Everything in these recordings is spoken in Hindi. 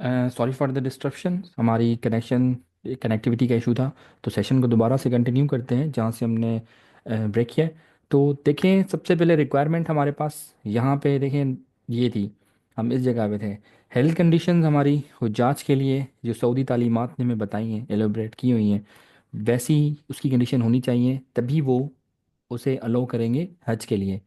सॉरी फॉर द डिस्ट्रप्शन, हमारी कनेक्टिविटी का इशू था। तो सेशन को दोबारा से कंटिन्यू करते हैं जहाँ से हमने ब्रेक किया है। तो देखें, सबसे पहले रिक्वायरमेंट हमारे पास यहाँ पे देखें ये थी। हम इस जगह पे थे। हेल्थ कंडीशंस हमारी हुज्जाज के लिए जो सऊदी तालीमात ने हमें बताई हैं, एलोबरेट की हुई हैं, वैसी उसकी कंडीशन होनी चाहिए, तभी वो उसे अलो करेंगे हज के लिए।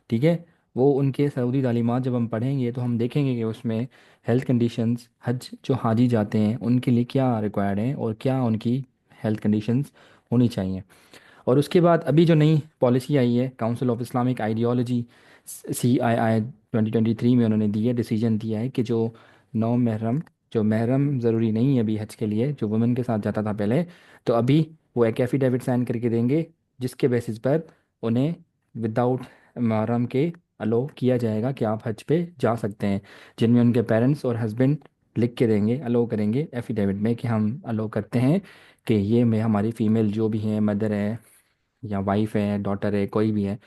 ठीक है। वो उनके सऊदी तालीमात जब हम पढ़ेंगे तो हम देखेंगे कि उसमें हेल्थ कंडीशंस हज जो हाजी जाते हैं उनके लिए क्या रिक्वायर्ड है और क्या उनकी हेल्थ कंडीशंस होनी चाहिए। और उसके बाद अभी जो नई पॉलिसी आई है, council of Islamic ideology CII 2023 में उन्होंने दी है, डिसीजन दिया है कि जो नौ महरम, जो महरम ज़रूरी नहीं है अभी हज के लिए, जो वुमेन के साथ जाता था पहले, तो अभी वो एक एफिडेविट साइन करके देंगे जिसके बेसिस पर उन्हें विदाउट महरम के अलो किया जाएगा कि आप हज पे जा सकते हैं। जिनमें उनके पेरेंट्स और हस्बैंड लिख के देंगे, अलो करेंगे एफिडेविट में कि हम अलो करते हैं कि ये में हमारी फीमेल जो भी है, मदर है या वाइफ है, डॉटर है, कोई भी है,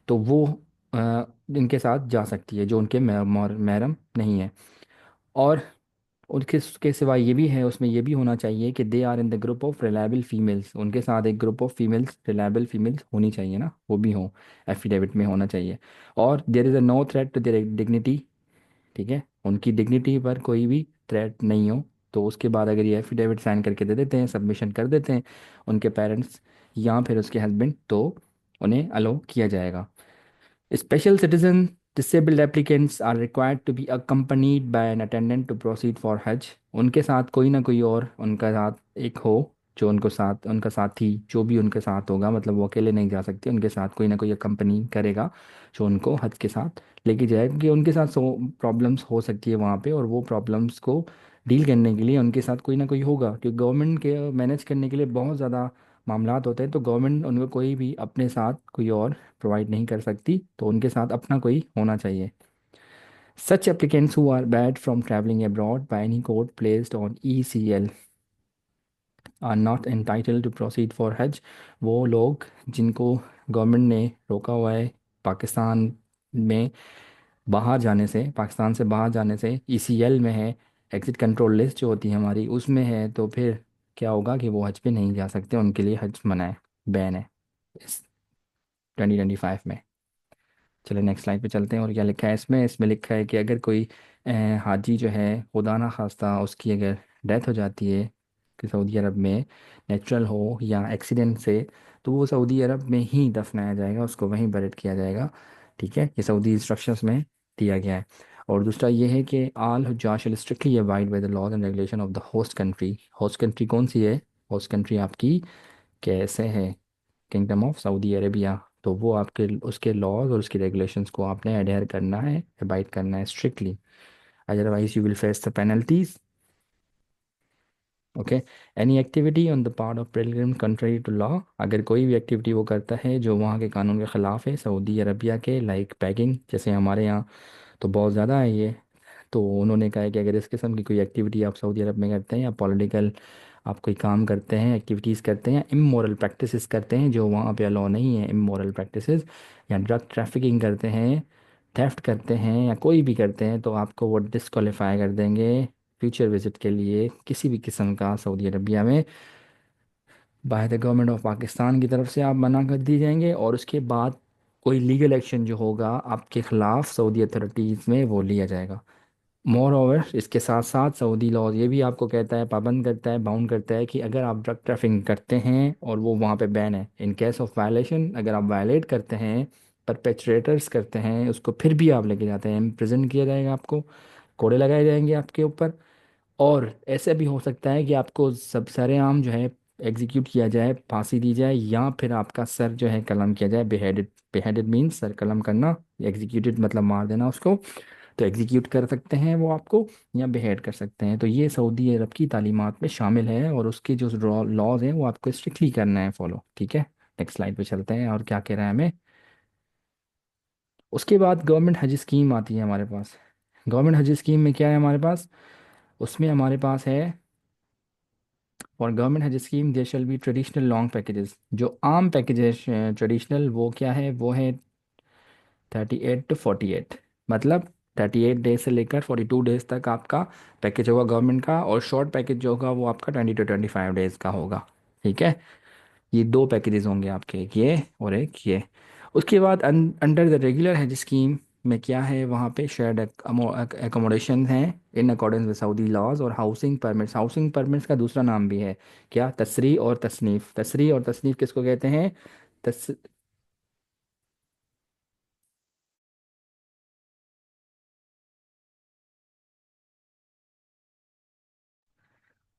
तो वो इनके साथ जा सकती है जो उनके महरम नहीं है। और उनके उसके सिवा ये भी है, उसमें ये भी होना चाहिए कि they are in the group of reliable females, उनके साथ एक group of females, reliable females होनी चाहिए ना, वो भी हो, एफिडेविट में होना चाहिए। और there is a no threat to their dignity. ठीक है, उनकी डिग्निटी पर कोई भी थ्रेट नहीं हो। तो उसके बाद अगर ये एफिडेविट साइन करके दे देते हैं, सबमिशन कर देते हैं उनके पेरेंट्स या फिर उसके हस्बैंड, तो उन्हें अलो किया जाएगा। Special citizen disabled applicants are required to be accompanied by an attendant to proceed for Hajj। उनके साथ कोई ना कोई और उनका साथ एक हो, जो उनको साथ, उनका साथी जो भी उनके साथ होगा, मतलब वो अकेले नहीं जा सकते, उनके साथ कोई ना कोई अकम्पनी करेगा जो उनको हज के साथ लेके जाए, क्योंकि उनके साथ सो प्रॉब्लम्स हो सकती है वहाँ पे, और वो प्रॉब्लम्स को डील करने के लिए उनके साथ कोई ना कोई होगा, क्योंकि गवर्नमेंट के मैनेज करने के लिए बहुत ज़्यादा मामलात होते हैं, तो गवर्नमेंट उनको कोई भी अपने साथ कोई और प्रोवाइड नहीं कर सकती, तो उनके साथ अपना कोई होना चाहिए। Such applicants who are barred from traveling abroad by any court placed on ECL are not entitled to proceed for Hajj। वो लोग जिनको गवर्नमेंट ने रोका हुआ है पाकिस्तान में बाहर जाने से, पाकिस्तान से बाहर जाने से, ECL में है, एग्जिट कंट्रोल लिस्ट जो होती है हमारी उसमें है, तो फिर क्या होगा कि वो हज पे नहीं जा सकते, उनके लिए हज मना है, बैन है इस 2025 में। चलिए नेक्स्ट स्लाइड पे चलते हैं। और क्या लिखा है इसमें? इसमें लिखा है कि अगर कोई हाजी जो है, खुदा ना खास्ता उसकी अगर डेथ हो जाती है कि सऊदी अरब में, नेचुरल हो या एक्सीडेंट से, तो वो सऊदी अरब में ही दफनाया जाएगा, उसको वहीं बरिड किया जाएगा। ठीक है, ये सऊदी इंस्ट्रक्शंस में दिया गया है। और दूसरा ये है कि आल हुज्जाज shall strictly abide by the laws and regulation of the host country. Host country कौन सी है? होस्ट कंट्री आपकी कैसे है? Kingdom of Saudi Arabia. तो वो आपके उसके लॉज और उसकी रेगुलेशंस को आपने अडेयर करना है, अबाइड करना है strictly, otherwise you will face the penalties. Okay. Any activity on the part of pilgrim country to law, अगर कोई भी एक्टिविटी वो करता है जो वहाँ के कानून के ख़िलाफ़ है सऊदी अरबिया के, लाइक पैकिंग, जैसे हमारे यहाँ तो बहुत ज़्यादा है ये। तो उन्होंने कहा है कि अगर इस किस्म की कोई एक्टिविटी आप सऊदी अरब में करते हैं, या पॉलिटिकल आप कोई काम करते हैं, एक्टिविटीज़ करते हैं, या इमोरल प्रैक्टिसेस करते हैं जो वहाँ पे अलाउ नहीं है, इमोरल प्रैक्टिसेस, या ड्रग ट्रैफिकिंग करते हैं, थेफ्ट करते हैं, या कोई भी करते हैं, तो आपको वो डिस्क्वालीफाई कर देंगे फ्यूचर विजिट के लिए किसी भी किस्म का सऊदी अरबिया में। By the government of Pakistan की तरफ से आप मना कर दिए जाएंगे, और उसके बाद कोई लीगल एक्शन जो होगा आपके ख़िलाफ़ सऊदी अथॉरिटीज़ में वो लिया जाएगा। मोर ओवर इसके साथ साथ सऊदी लॉ ये भी आपको कहता है, पाबंद करता है, बाउंड करता है कि अगर आप ड्रग ट्रैफिकिंग करते हैं और वो वहाँ पे बैन है, इन केस ऑफ वायलेशन, अगर आप वायलेट करते हैं, परपेट्रेटर्स करते हैं उसको, फिर भी आप लेके जाते हैं, इम्प्रिजन किया जाएगा, आपको कोड़े लगाए जाएंगे आपके ऊपर। और ऐसे भी हो सकता है कि आपको सब सरेआम जो है एग्जीक्यूट किया जाए, फांसी दी जाए, या फिर आपका सर जो है कलम किया जाए, बेहेडेड। बेहेडेड मीन्स सर कलम करना, एग्जीक्यूटेड मतलब मार देना उसको। तो एग्जीक्यूट कर सकते हैं वो आपको, या बेहेड कर सकते हैं। तो ये सऊदी अरब की तालीमात में शामिल है, और उसके जो लॉज हैं वो आपको स्ट्रिक्टली करना है फॉलो। ठीक है, नेक्स्ट स्लाइड पे चलते हैं और क्या कह रहा है हमें। उसके बाद गवर्नमेंट हज स्कीम आती है हमारे पास। गवर्नमेंट हज स्कीम में क्या है हमारे पास? उसमें हमारे पास है, for government Hajj scheme there shall be traditional long packages. जो आम पैकेजेस ट्रेडिशनल, वो क्या है? वो है 38 to 48, मतलब 38 डेज से लेकर 42 डेज तक आपका पैकेज होगा गवर्नमेंट का, और शॉर्ट पैकेज जो होगा वो आपका 20 to 25 डेज का होगा। ठीक है, ये दो पैकेजेस होंगे आपके, एक ये और एक ये। उसके बाद under the regular Hajj scheme में क्या है, वहाँ पे शेयर्ड एकोमोडेशन है in accordance with Saudi laws, और हाउसिंग परमिट्स। हाउसिंग परमिट्स का दूसरा नाम भी है क्या, तसरी और तसनीफ। तसरी और तसनीफ किसको कहते हैं? तस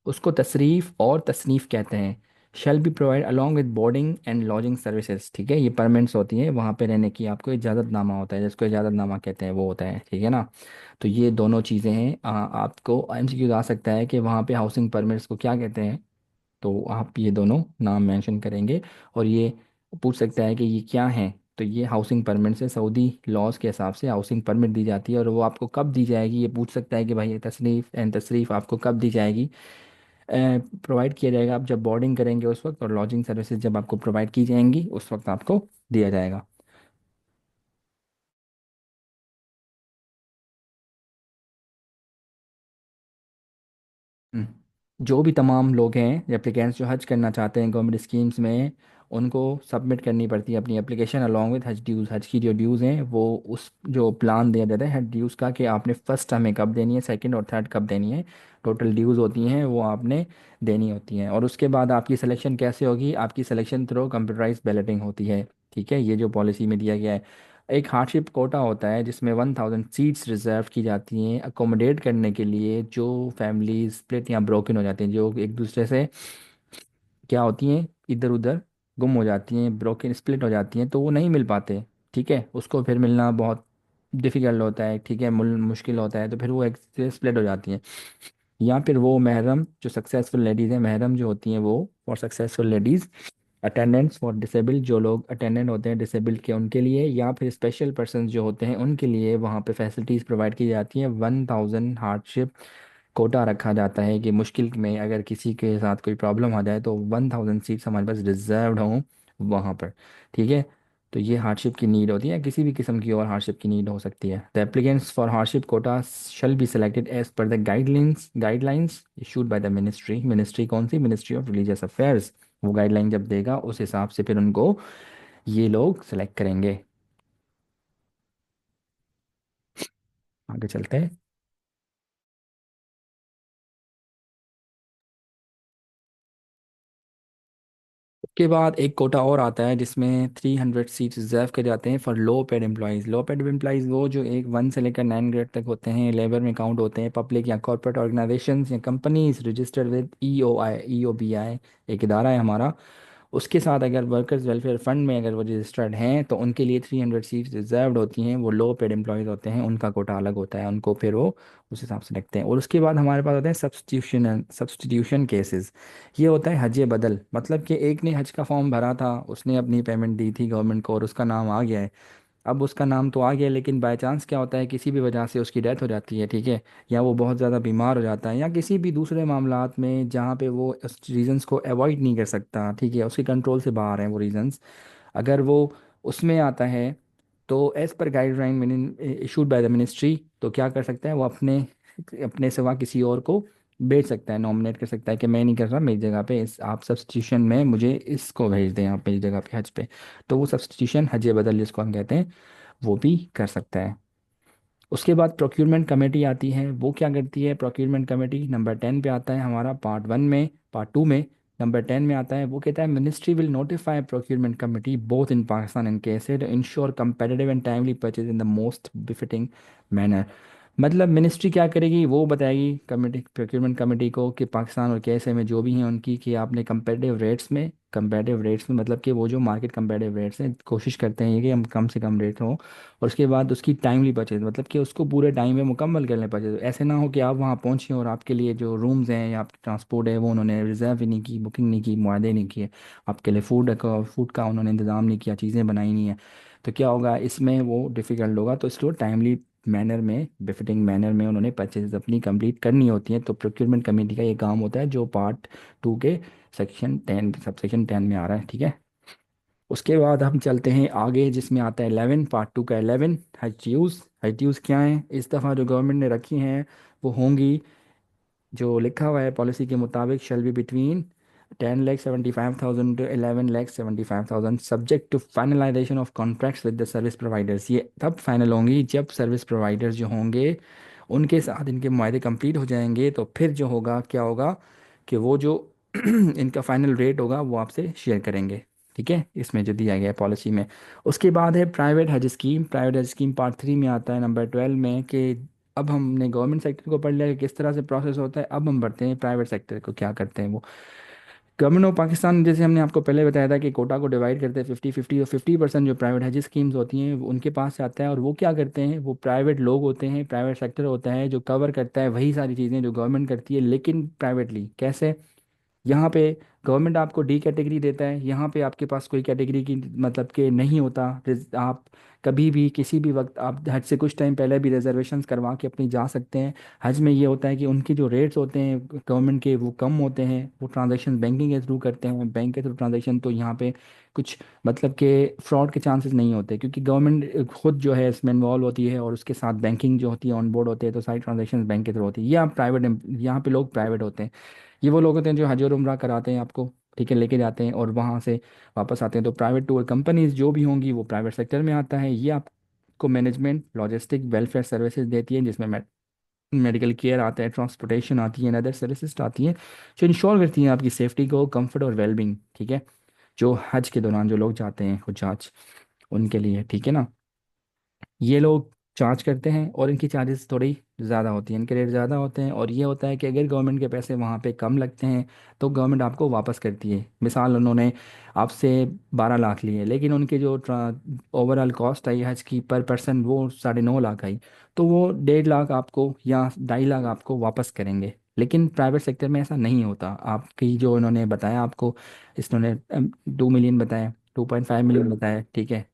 उसको तसरीफ और तसनीफ कहते हैं। Shall be provide along with boarding and lodging services. ठीक है, ये परमिट्स होती है, वहाँ पे रहने की आपको इजाज़तनामा होता है, जिसको इजाज़तनामा कहते हैं वो होता है। ठीक है ना। तो ये दोनों चीज़ें हैं। आपको एमसीक्यू आ सकता है कि वहाँ पे हाउसिंग परमिट्स को क्या कहते हैं, तो आप ये दोनों नाम मेंशन करेंगे। और ये पूछ सकता है कि ये क्या है, तो ये हाउसिंग परमिट से सऊदी लॉज के हिसाब से हाउसिंग परमिट दी जाती है, और वो आपको कब दी जाएगी ये पूछ सकता है कि भाई ये तसनीफ़ एंड तसरीफ़ आपको कब दी जाएगी। प्रोवाइड किया जाएगा आप जब बोर्डिंग करेंगे उस वक्त, और लॉजिंग सर्विसेज जब आपको प्रोवाइड की जाएंगी उस वक्त आपको दिया जाएगा। जो भी तमाम लोग हैं एप्लीकेंट्स जो हज करना चाहते हैं गवर्नमेंट स्कीम्स में, उनको सबमिट करनी पड़ती है अपनी एप्लीकेशन अलॉन्ग विद हज ड्यूज़। हज की जो ड्यूज़ हैं वो उस जो प्लान दिया जाता है हज ड्यूज़ का, कि आपने फर्स्ट हमें कब देनी है, सेकंड और थर्ड कब देनी है, टोटल ड्यूज़ होती हैं वो आपने देनी होती हैं। और उसके बाद आपकी सिलेक्शन कैसे होगी, आपकी सिलेक्शन थ्रू कंप्यूटराइज बैलेटिंग होती है। ठीक है, ये जो पॉलिसी में दिया गया है। एक हार्डशिप कोटा होता है जिसमें 1000 सीट्स रिजर्व की जाती हैं अकोमोडेट करने के लिए जो फैमिली स्प्लिट या ब्रोकन हो जाती हैं, जो एक दूसरे से क्या होती हैं, इधर उधर गुम हो जाती हैं, ब्रोकन स्प्लिट हो जाती हैं, तो वो नहीं मिल पाते। ठीक है, उसको फिर मिलना बहुत डिफ़िकल्ट होता है। ठीक है, मुश्किल होता है, तो फिर वो एक से स्प्लिट हो जाती हैं। या फिर वो महरम जो सक्सेसफुल लेडीज़ हैं, महरम जो होती हैं वो for successful ladies, attendants for disabled जो लोग अटेंडेंट होते हैं डिसेबल्ड के उनके लिए, या फिर स्पेशल पर्सन जो होते हैं उनके लिए वहाँ पे फैसिलिटीज़ प्रोवाइड की जाती हैं। 1000 हार्डशिप कोटा रखा जाता है कि मुश्किल में अगर किसी के साथ कोई प्रॉब्लम आ जाए तो 1000 सीट्स हमारे पास रिजर्व्ड हों वहाँ पर। ठीक है, तो ये हार्डशिप की नीड होती है, किसी भी किस्म की और हार्डशिप की नीड हो सकती है। The applicants for hardship quota shall be selected as per the guidelines issued by the ministry. Ministry कौन सी, मिनिस्ट्री ऑफ रिलीजियस अफेयर्स। वो गाइडलाइन जब देगा उस हिसाब से फिर उनको ये लोग सेलेक्ट करेंगे। आगे चलते हैं। उसके बाद एक कोटा और आता है जिसमें 300 सीट्स रिजर्व किए जाते हैं for low paid employees. Low paid employees वो जो एक 1 से लेकर 9 ग्रेड तक होते हैं, लेबर में काउंट होते हैं, पब्लिक या कॉर्पोरेट ऑर्गेनाइजेशंस या कंपनीज रजिस्टर्ड विद EOBI एक इदारा है हमारा, उसके साथ अगर वर्कर्स वेलफेयर फंड में अगर वो रजिस्टर्ड हैं तो उनके लिए 300 सीट्स रिजर्व्ड होती हैं। वो लो पेड एम्प्लॉयज़ होते हैं, उनका कोटा अलग होता है, उनको फिर वो उस हिसाब से रखते हैं। और उसके बाद हमारे पास होते हैं सब्स्टिट्यूशन केसेस। ये होता है हज बदल, मतलब कि एक ने हज का फॉर्म भरा था, उसने अपनी पेमेंट दी थी गवर्नमेंट को और उसका नाम आ गया है। अब उसका नाम तो आ गया, लेकिन बाय चांस क्या होता है किसी भी वजह से उसकी डेथ हो जाती है। ठीक है, या वो बहुत ज़्यादा बीमार हो जाता है, या किसी भी दूसरे मामलात में जहाँ पे वो उस रीजंस को अवॉइड नहीं कर सकता, ठीक है, उसके कंट्रोल से बाहर हैं वो रीजंस, अगर वो उसमें आता है तो as per guideline issued by the ministry, तो क्या कर सकता है वो अपने अपने सिवा किसी और को भेज सकता है, नॉमिनेट कर सकता है कि मैं नहीं कर रहा, मेरी जगह पे इस आप सब्स्टिट्यूशन में मुझे इसको भेज दें आप मेरी जगह पे हज पे। तो वो सब्स्टिट्यूशन हज बदल जिसको हम कहते हैं वो भी कर सकता है। उसके बाद प्रोक्यूरमेंट कमेटी आती है, वो क्या करती है, प्रोक्यूरमेंट कमेटी नंबर 10 पे आता है हमारा पार्ट 1 में। पार्ट 2 में नंबर 10 में आता है, वो कहता है ministry will notify procurement committee both in Pakistan and KSA to ensure competitive and timely purchase in the most befitting manner. मतलब मिनिस्ट्री क्या करेगी, वो बताएगी कमेटी प्रोक्योरमेंट कमेटी को कि पाकिस्तान और केएसए में जो भी हैं उनकी, कि आपने कंपेटिटिव रेट्स में मतलब कि वो जो मार्केट कंपेटिटिव रेट्स हैं कोशिश करते हैं ये कि हम कम से कम रेट हो। और उसके बाद उसकी टाइमली परचेज, मतलब कि उसको पूरे टाइम में मुकम्मल कर लें परचेज। ऐसे ना हो कि आप वहाँ पहुँचे और आपके लिए जो रूम्स हैं या आपकी ट्रांसपोर्ट है वो उन्होंने रिजर्व ही नहीं की, बुकिंग नहीं की, मुआदे नहीं किए, आपके लिए फूड का उन्होंने इंतज़ाम नहीं किया, चीज़ें बनाई नहीं है, तो क्या होगा इसमें वो डिफ़िकल्ट होगा। तो इसको टाइमली मैनर में बिफिटिंग मैनर में उन्होंने परचेज अपनी कंप्लीट करनी होती हैं। तो प्रोक्योरमेंट कमेटी का ये काम होता है जो पार्ट 2 के सेक्शन 10 सबसेक्शन 10 में आ रहा है। ठीक है, उसके बाद हम चलते हैं आगे, जिसमें आता है 11, पार्ट 2 का 11, हज ड्यूज़। हज ड्यूज़ क्या है इस दफ़ा जो गवर्नमेंट ने रखी हैं, वो होंगी, जो लिखा हुआ है पॉलिसी के मुताबिक, shall be between 10,75,000 to 11,75,000 subject to finalisation of contracts with the service providers. ये तब फाइनल होंगी जब सर्विस प्रोवाइडर्स जो होंगे उनके साथ इनके मुआहदे कंप्लीट हो जाएंगे, तो फिर जो होगा क्या होगा कि वो जो इनका फाइनल रेट होगा वो आपसे शेयर करेंगे। ठीक है, इसमें जो दिया गया है पॉलिसी में। उसके बाद है प्राइवेट हज स्कीम। प्राइवेट हज स्कीम पार्ट 3 में आता है नंबर 12 में, कि अब हमने गवर्नमेंट सेक्टर को पढ़ लिया कि किस तरह से प्रोसेस होता है, अब हम बढ़ते हैं प्राइवेट सेक्टर को क्या करते हैं वो। गवर्नमेंट ऑफ पाकिस्तान, जैसे हमने आपको पहले बताया था कि कोटा को डिवाइड करते हैं 50-50, और 50% जो प्राइवेट हज स्कीम्स होती हैं वो उनके पास से आता है, और वो क्या करते हैं, वो प्राइवेट लोग होते हैं, प्राइवेट सेक्टर होता है जो कवर करता है वही सारी चीज़ें जो गवर्नमेंट करती है, लेकिन प्राइवेटली। कैसे? यहाँ पे गवर्नमेंट आपको डी कैटेगरी देता है, यहाँ पे आपके पास कोई कैटेगरी की मतलब कि नहीं होता। आप कभी भी किसी भी वक्त आप हज से कुछ टाइम पहले भी रिजर्वेशंस करवा के अपनी जा सकते हैं। हज में ये होता है कि उनके जो रेट्स होते हैं गवर्नमेंट के वो कम होते हैं, वो ट्रांजैक्शन बैंकिंग के थ्रू करते हैं, बैंक के थ्रू ट्रांजैक्शन, तो यहाँ पे कुछ मतलब के फ्रॉड के चांसेस नहीं होते, क्योंकि गवर्नमेंट खुद जो है इसमें इन्वॉल्व होती है, और उसके साथ बैंकिंग जो होती है ऑन बोर्ड होते हैं, तो सारी ट्रांजैक्शन बैंक के थ्रू होती है। ये आप प्राइवेट, यहाँ पे लोग प्राइवेट होते हैं। ये वो लोग होते हैं जो हज और उम्रा कराते हैं आपको, ठीक है, लेके जाते हैं और वहाँ से वापस आते हैं। तो प्राइवेट टूर कंपनीज जो भी होंगी वो प्राइवेट सेक्टर में आता है। ये आपको मैनेजमेंट, लॉजिस्टिक, वेलफेयर सर्विसेज देती है, जिसमें मेडिकल केयर आता है, ट्रांसपोर्टेशन आती है, अदर सर्विसेज आती हैं जो इंश्योर करती हैं आपकी सेफ्टी को, कंफर्ट और वेलबींग। ठीक है, जो हज के दौरान जो लोग जाते हैं हुज्जाज, उनके लिए। ठीक है ना, ये लोग चार्ज करते हैं और इनकी चार्जेस थोड़ी ज़्यादा होती हैं, इनके रेट ज़्यादा होते हैं। और ये होता है कि अगर गवर्नमेंट के पैसे वहाँ पे कम लगते हैं तो गवर्नमेंट आपको वापस करती है। मिसाल, उन्होंने आपसे 12 लाख लिए, लेकिन उनके जो ओवरऑल कॉस्ट आई हज की पर पर्सन वो 9.5 लाख आई, तो वो 1.5 लाख आपको या 2.5 लाख आपको वापस करेंगे। लेकिन प्राइवेट सेक्टर में ऐसा नहीं होता। आपकी जो इन्होंने बताया आपको, इन्होंने 2 मिलियन बताया, 2.5 मिलियन बताया, ठीक है,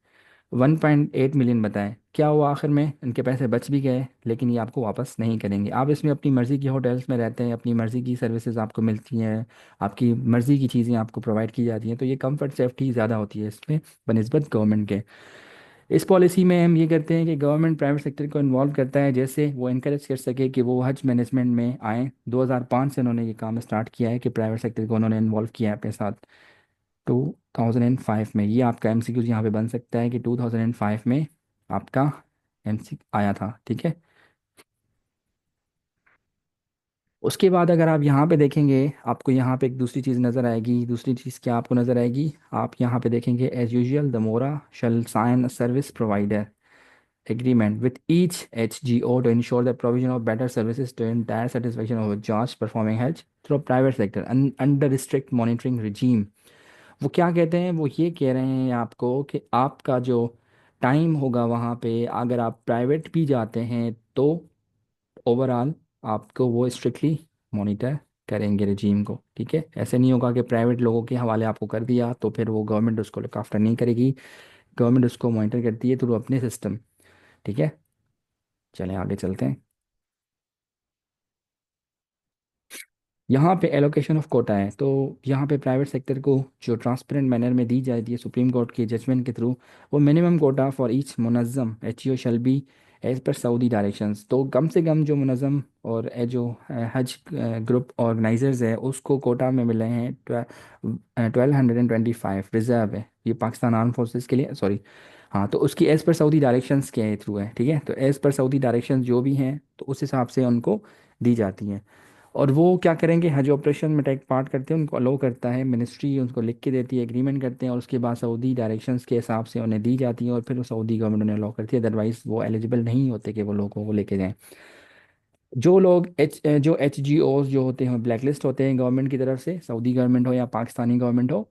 1.8 मिलियन बताएं, क्या हुआ आखिर में? इनके पैसे बच भी गए, लेकिन ये आपको वापस नहीं करेंगे। आप इसमें अपनी मर्ज़ी की होटल्स में रहते हैं, अपनी मर्ज़ी की सर्विसेज आपको मिलती हैं, आपकी मर्ज़ी की चीज़ें आपको प्रोवाइड की जाती हैं, तो ये कंफर्ट सेफ्टी ज़्यादा होती है इसमें बनस्बत गवर्नमेंट के। इस पॉलिसी में हम ये करते हैं कि गवर्नमेंट प्राइवेट सेक्टर को इन्वॉल्व करता है, जैसे वो इनकरेज कर सके कि वो हज मैनेजमेंट में आए। 2005 से उन्होंने ये काम स्टार्ट किया है कि प्राइवेट सेक्टर को उन्होंने इन्वॉल्व किया है अपने साथ। 2005 में, ये आपका एमसीक्यूज यहाँ पे बन सकता है कि 2005 में आपका एमसी आया था। ठीक है, उसके बाद अगर आप यहाँ पे देखेंगे, आपको यहाँ पे एक दूसरी चीज़ नज़र आएगी। दूसरी चीज़ क्या आपको नज़र आएगी? आप यहाँ पे देखेंगे, as usual the MoRA shall sign service provider agreement with each HGO to ensure the provision of better services to entire satisfaction of a judge performing Hajj through private sector under strict monitoring regime। वो क्या कहते हैं? वो ये कह रहे हैं आपको कि आपका जो टाइम होगा वहाँ पे, अगर आप प्राइवेट भी जाते हैं तो ओवरऑल आपको वो स्ट्रिक्टली मॉनिटर करेंगे रजीम को। ठीक है, ऐसे नहीं होगा कि प्राइवेट लोगों के हवाले आपको कर दिया तो फिर वो गवर्नमेंट उसको लुक आफ्टर नहीं करेगी। गवर्नमेंट उसको मॉनिटर करती है थ्रू अपने सिस्टम। ठीक है, चलें आगे चलते हैं। यहाँ पे एलोकेशन ऑफ कोटा है, तो यहाँ पे प्राइवेट सेक्टर को जो ट्रांसपेरेंट मैनर में दी जाती है सुप्रीम कोर्ट के जजमेंट के थ्रू, वो मिनिमम कोटा फॉर ईच मुनज़्ज़म H O shall be as per Saudi directions. तो कम से कम जो मुनज़्ज़म और जो हज ग्रुप ऑर्गेनाइजर्स है उसको कोटा में मिले हैं 1225 रिजर्व है, ये पाकिस्तान आर्म फोर्सेस के लिए, सॉरी। हाँ, तो उसकी एज़ पर सऊदी डायरेक्शंस के थ्रू है। ठीक है, तो एज़ पर सऊदी डायरेक्शंस जो भी हैं तो उस हिसाब से उनको दी जाती हैं। और वो क्या करेंगे, हज ऑपरेशन में टेक पार्ट करते हैं, उनको अलो करता है मिनिस्ट्री, उनको लिख के देती है, एग्रीमेंट करते हैं, और उसके बाद सऊदी डायरेक्शंस के हिसाब से उन्हें दी जाती है, और फिर वो सऊदी गवर्नमेंट उन्हें अलो करती है। अदरवाइज वो एलिजिबल नहीं होते कि वो लोगों को लेके जाएं। जो लोग जो एच जी ओज जो होते हैं ब्लैक लिस्ट होते हैं गवर्नमेंट की तरफ से, सऊदी गवर्नमेंट हो या पाकिस्तानी गवर्नमेंट हो,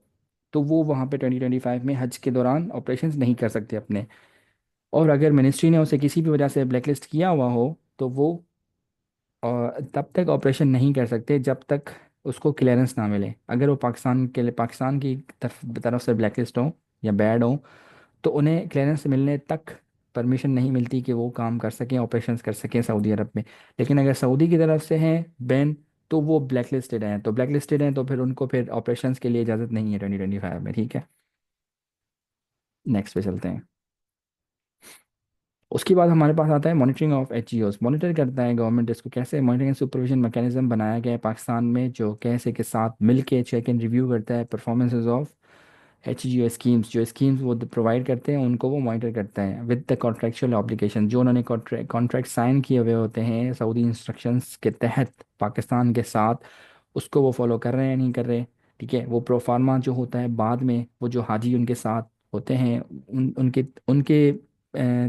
तो वो वहाँ पे 2025 में हज के दौरान ऑपरेशंस नहीं कर सकते अपने। और अगर मिनिस्ट्री ने उसे किसी भी वजह से ब्लैक लिस्ट किया हुआ हो तो वो और तब तक ऑपरेशन नहीं कर सकते जब तक उसको क्लियरेंस ना मिले। अगर वो पाकिस्तान के लिए, पाकिस्तान की तरफ से ब्लैकलिस्ट हो या बैड हो, तो उन्हें क्लियरेंस मिलने तक परमिशन नहीं मिलती कि वो काम कर सकें, ऑपरेशंस कर सकें सऊदी अरब में। लेकिन अगर सऊदी की तरफ से हैं बैन, तो वो ब्लैक लिस्टेड हैं, तो ब्लैक लिस्टेड हैं तो फिर उनको फिर ऑपरेशंस के लिए इजाज़त नहीं है 2025 में। ठीक है, नेक्स्ट पे चलते हैं। उसके बाद हमारे पास आता है मॉनिटरिंग ऑफ एच मॉनिटर करता है गवर्नमेंट इसको कैसे, मॉनिटरिंग एंड सुपरविजन मैकेनिज्म बनाया गया है पाकिस्तान में जो कैसे के साथ मिलके चेक एंड रिव्यू करता है performances of H G O schemes, जो स्कीम्स वो प्रोवाइड करते हैं उनको वो मॉनिटर करते हैं विद द कॉन्ट्रेक्चुअल ऑब्लिगेशन, जो उन्होंने कॉन्ट्रैक्ट साइन किए हुए होते हैं सऊदी इंस्ट्रक्शंस के तहत पाकिस्तान के साथ, उसको वो फॉलो कर रहे हैं या नहीं कर रहे। ठीक है, वो प्रोफार्मा जो होता है बाद में वो जो हाजी उनके साथ होते हैं उनके उनके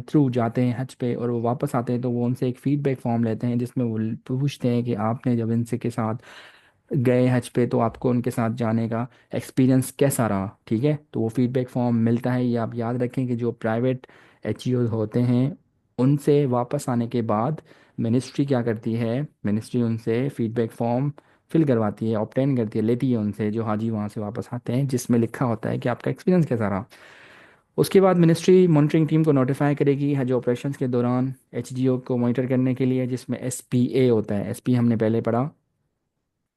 थ्रू जाते हैं हज पे और वो वापस आते हैं तो वो उनसे एक फीडबैक फॉर्म लेते हैं जिसमें वो पूछते हैं कि आपने जब इनसे के साथ गए हज पे तो आपको उनके साथ जाने का एक्सपीरियंस कैसा रहा। ठीक है, तो वो फीडबैक फॉर्म मिलता है। ये आप याद रखें कि जो प्राइवेट एच होते हैं उनसे वापस आने के बाद मिनिस्ट्री क्या करती है, मिनिस्ट्री उनसे फीडबैक फॉर्म फिल करवाती है, ऑब्टेन करती है, लेती है उनसे जो हाजी वहाँ से वापस आते हैं, जिसमें लिखा होता है कि आपका एक्सपीरियंस कैसा रहा। उसके बाद मिनिस्ट्री मॉनिटरिंग टीम को नोटिफाई करेगी हज ऑपरेशंस के दौरान एच को मॉनिटर करने के लिए, जिसमें SPA होता है, SP हमने पहले पढ़ा,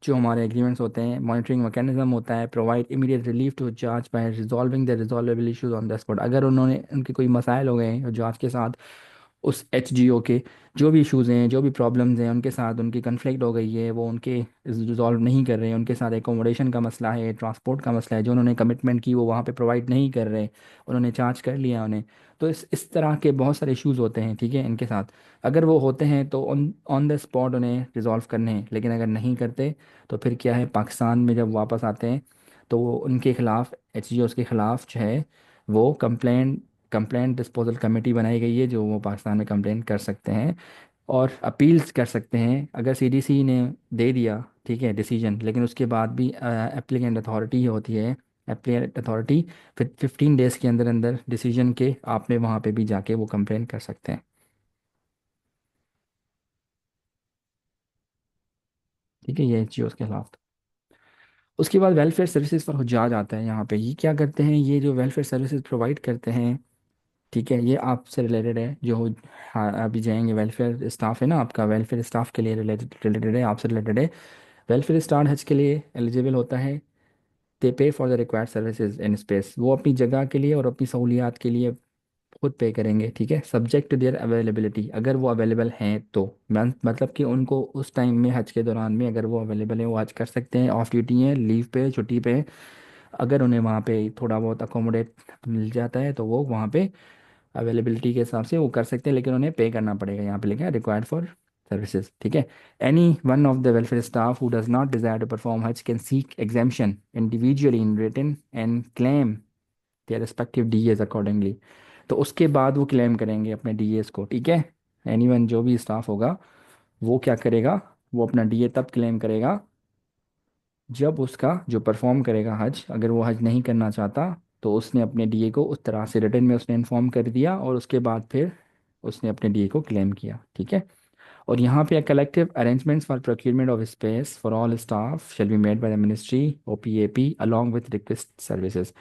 जो हमारे एग्रीमेंट्स होते हैं, मॉनिटरिंग मैकेनिज्म होता है, प्रोवाइड इमीडिएट रिलीफ टू जज by resolving the resolvable issues on the spot. अगर उन्होंने उनके कोई मसाइल हो गए हैं जज के साथ, उस HGO के जो भी इश्यूज़ हैं, जो भी प्रॉब्लम्स हैं उनके साथ, उनकी कन्फ्लिक्ट हो गई है, वो उनके रिजॉल्व नहीं कर रहे हैं, उनके साथ एकोमोडेशन का मसला है, ट्रांसपोर्ट का मसला है, जो उन्होंने कमिटमेंट की वो वहाँ पे प्रोवाइड नहीं कर रहे, उन्होंने चार्ज कर लिया उन्हें। तो इस तरह के बहुत सारे इश्यूज़ होते हैं। ठीक है, इनके साथ अगर वो होते हैं तो ऑन ऑन द स्पॉट उन्हें रिजॉल्व करने हैं, लेकिन अगर नहीं करते तो फिर क्या है, पाकिस्तान में जब वापस आते हैं तो वो उनके खिलाफ HGOs के खिलाफ जो है वो कंप्लेंट डिस्पोजल कमेटी बनाई गई है जो वो पाकिस्तान में कंप्लेंट कर सकते हैं और अपील्स कर सकते हैं। अगर CDC ने दे दिया ठीक है डिसीजन, लेकिन उसके बाद भी एप्लीकेंट अथॉरिटी होती है, एप्लीकेंट अथॉरिटी फिर 15 डेज़ के अंदर अंदर डिसीजन के आपने वहाँ पे भी जाके वो कंप्लेंट कर सकते हैं। ठीक है, ये HGOs के खिलाफ। उसके बाद वेलफेयर सर्विसेज पर हुज्जाज आता है। यहाँ पे ये क्या करते हैं, ये जो वेलफेयर सर्विसेज प्रोवाइड करते हैं, ठीक है, ये आपसे रिलेटेड है जो हाँ अभी जाएंगे, वेलफेयर स्टाफ है ना आपका, वेलफेयर स्टाफ के लिए रिलेटेड रिलेटेड है, आपसे रिलेटेड है। वेलफेयर स्टाफ हज के लिए एलिजिबल होता है, दे पे for the required services in space, वो अपनी जगह के लिए और अपनी सहूलियात के लिए खुद पे करेंगे। ठीक है, सब्जेक्ट टू देयर अवेलेबिलिटी, अगर वो अवेलेबल हैं तो मतलब कि उनको उस टाइम में हज के दौरान में अगर वो अवेलेबल है वो हज कर सकते हैं, ऑफ ड्यूटी हैं, लीव पे, छुट्टी पे हैं। अगर उन्हें वहाँ पे थोड़ा बहुत अकोमोडेट मिल जाता है तो वो वहाँ पे अवेलेबिलिटी के हिसाब से वो कर सकते हैं, लेकिन उन्हें पे करना पड़ेगा। यहाँ पे लिखा है रिक्वायर्ड फॉर सर्विसेज। ठीक है, any one of the welfare staff who does not desire to perform Hajj can seek exemption individually in written and claim their respective DAs accordingly. तो उसके बाद वो क्लेम करेंगे अपने DAs को। ठीक है, एनी वन जो भी स्टाफ होगा वो क्या करेगा, वो अपना DA तब क्लेम करेगा जब उसका जो परफॉर्म करेगा हज, अगर वो हज नहीं करना चाहता तो उसने अपने DA को उस तरह से रिटर्न में उसने इन्फॉर्म कर दिया और उसके बाद फिर उसने अपने DA को क्लेम किया। ठीक है, और यहाँ पे collective arrangements for procurement of space for all staff shall be made by the ministry OPAP along with request services.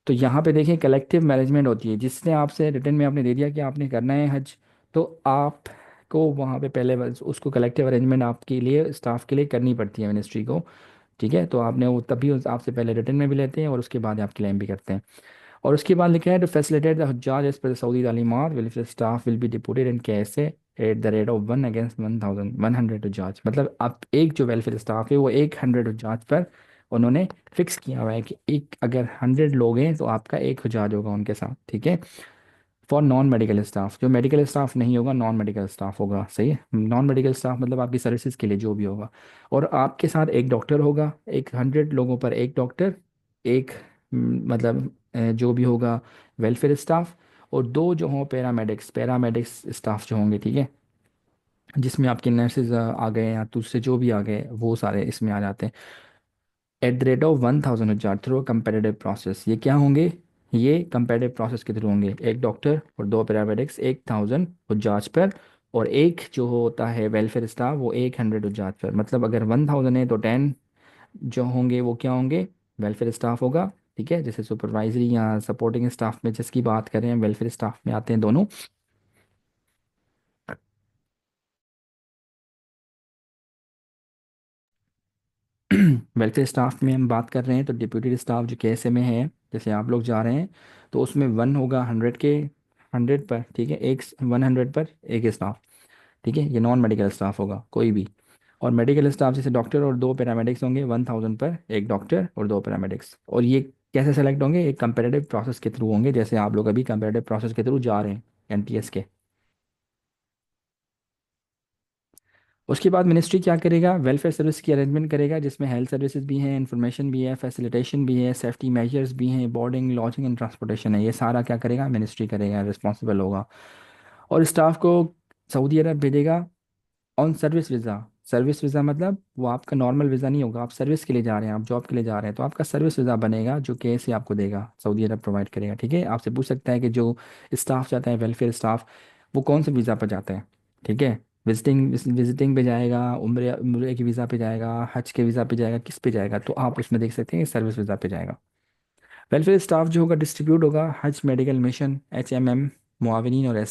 तो यहाँ पे देखिए कलेक्टिव मैनेजमेंट होती है, जिसने आपसे रिटर्न में आपने दे दिया कि आपने करना है हज, तो आपको वहाँ पे पहले उसको कलेक्टिव अरेंजमेंट आपके लिए स्टाफ के लिए करनी पड़ती है मिनिस्ट्री को। ठीक है, तो आपने वो तभी आपसे पहले रिटर्न में भी लेते हैं और उसके बाद आप क्लेम भी करते हैं। और उसके बाद लिखा है टू फैसिलिटेट द हज्जाज एज पर सऊदी तालीमात welfare staff will be deputed in KSA at the rate of 1 against 1,100 हज्जाज। मतलब आप एक जो वेलफेयर स्टाफ है वो 100 हज्जाज पर उन्होंने फिक्स किया हुआ है कि एक अगर 100 लोग हैं तो आपका एक हज्जाज होगा उनके साथ। ठीक है, फॉर नॉन मेडिकल स्टाफ, जो मेडिकल स्टाफ नहीं होगा नॉन मेडिकल स्टाफ होगा। सही है, नॉन मेडिकल स्टाफ मतलब आपकी सर्विसेज के लिए जो भी होगा। और आपके साथ एक डॉक्टर होगा, एक 100 लोगों पर एक डॉक्टर, एक मतलब जो भी होगा वेलफेयर स्टाफ, और दो जो हों पैरामेडिक्स, पैरामेडिक्स स्टाफ जो होंगे। ठीक है, जिसमें आपके नर्सेज आ गए या दूसरे जो भी आ गए वो सारे इसमें आ जाते हैं। एट द रेट ऑफ 1,000 हजार थ्रू कंपेटिटिव प्रोसेस, ये क्या होंगे, ये कंपेटिटिव प्रोसेस के थ्रू होंगे, एक डॉक्टर और दो पैरामेडिक्स 1,000 उजाज पर, और एक जो होता है वेलफेयर स्टाफ वो 100 उजाज पर। मतलब अगर 1,000 है तो 10 जो होंगे वो क्या होंगे, वेलफेयर स्टाफ होगा। ठीक है, जैसे सुपरवाइजरी या सपोर्टिंग स्टाफ में जिसकी बात करें, वेलफेयर स्टाफ में आते हैं दोनों। वेलफेयर स्टाफ में हम बात कर रहे हैं तो डिप्यूटी स्टाफ जो KSA में है जैसे आप लोग जा रहे हैं तो उसमें 1 होगा 100 के, 100 पर, ठीक है, एक 100 पर एक स्टाफ, ठीक है, ये नॉन मेडिकल स्टाफ होगा कोई भी। और मेडिकल स्टाफ जैसे डॉक्टर और 2 पैरामेडिक्स होंगे, 1000 पर एक डॉक्टर और 2 पैरामेडिक्स। और ये कैसे सेलेक्ट होंगे, एक कंपेरेटिव प्रोसेस के थ्रू होंगे, जैसे आप लोग अभी कंपेरेटिव प्रोसेस के थ्रू जा रहे हैं एनटीएस के। उसके बाद मिनिस्ट्री क्या करेगा, वेलफेयर सर्विस की अरेंजमेंट करेगा, जिसमें हेल्थ सर्विसेज भी हैं, इंफॉर्मेशन भी है, फैसिलिटेशन भी है, सेफ्टी मेजर्स भी हैं, बोर्डिंग लॉजिंग एंड ट्रांसपोर्टेशन है, ये सारा क्या करेगा, मिनिस्ट्री करेगा, रिस्पॉन्सिबल होगा। और स्टाफ को सऊदी अरब भेजेगा on service visa. Service visa मतलब वो आपका नॉर्मल वीज़ा नहीं होगा, आप सर्विस के लिए जा रहे हैं, आप जॉब के लिए जा रहे हैं, तो आपका सर्विस वीज़ा बनेगा जो केएसए आपको देगा, सऊदी अरब प्रोवाइड करेगा, ठीक है। आपसे पूछ सकता है कि जो स्टाफ जाता है वेलफेयर स्टाफ, वो कौन से वीज़ा पर जाता है, ठीक है। विजिटिंग विजिटिंग पे जाएगा, उम्र उम्र के वीज़ा पे जाएगा, हज के वीज़ा पे जाएगा, किस पे जाएगा, तो आप उसमें देख सकते हैं कि सर्विस वीज़ा पे जाएगा। वेलफेयर स्टाफ जो होगा डिस्ट्रीब्यूट होगा हज मेडिकल मिशन, HMM, मुआविनीन और